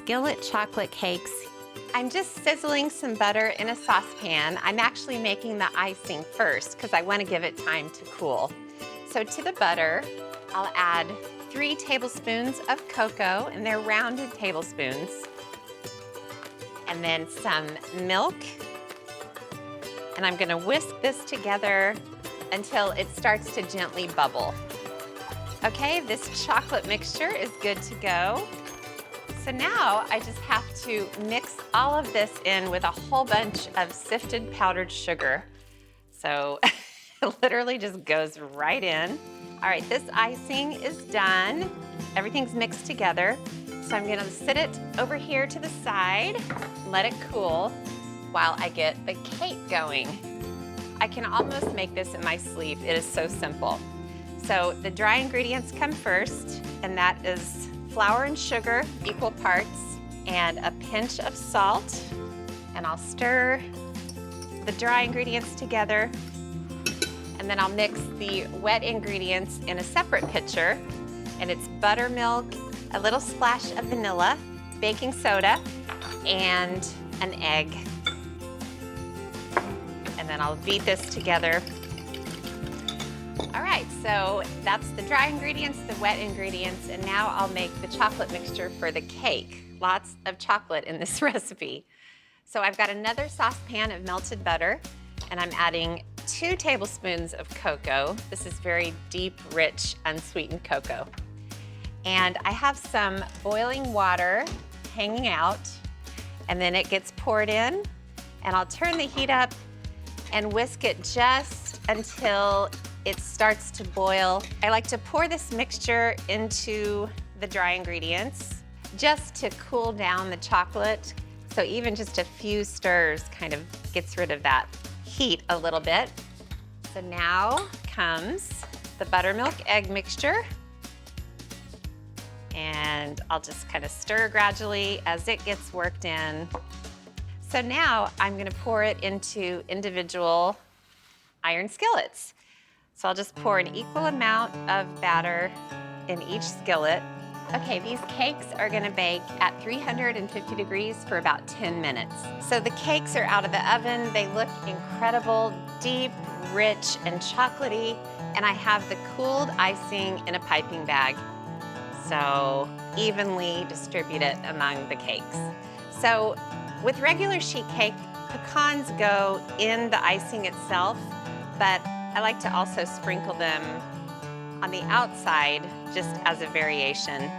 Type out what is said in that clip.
Skillet chocolate cakes. I'm just sizzling some butter in a saucepan. I'm actually making the icing first because I want to give it time to cool. So to the butter, I'll add 3 tablespoons of cocoa, and they're rounded tablespoons. And then some milk. And I'm gonna whisk this together until it starts to gently bubble. Okay, this chocolate mixture is good to go. So now I just have to mix all of this in with a whole bunch of sifted powdered sugar. So it literally just goes right in. All right, this icing is done. Everything's mixed together. So I'm gonna sit it over here to the side, let it cool while I get the cake going. I can almost make this in my sleep. It is so simple. So the dry ingredients come first, and that is flour and sugar, equal parts, and a pinch of salt. And I'll stir the dry ingredients together, and then I'll mix the wet ingredients in a separate pitcher. And it's buttermilk, a little splash of vanilla, baking soda, and an egg. And then I'll beat this together. All right, so that's the dry ingredients, the wet ingredients, and now I'll make the chocolate mixture for the cake. Lots of chocolate in this recipe. So I've got another saucepan of melted butter, and I'm adding 2 tablespoons of cocoa. This is very deep, rich, unsweetened cocoa. And I have some boiling water hanging out, and then it gets poured in, and I'll turn the heat up and whisk it just until it starts to boil. I like to pour this mixture into the dry ingredients just to cool down the chocolate. So even just a few stirs kind of gets rid of that heat a little bit. So now comes the buttermilk egg mixture. And I'll just kind of stir gradually as it gets worked in. So now I'm gonna pour it into individual iron skillets. So I'll just pour an equal amount of batter in each skillet. Okay, these cakes are gonna bake at 350 degrees for about 10 minutes. So the cakes are out of the oven. They look incredible, deep, rich, and chocolatey. And I have the cooled icing in a piping bag. So evenly distribute it among the cakes. So with regular sheet cake, pecans go in the icing itself, but I like to also sprinkle them on the outside just as a variation.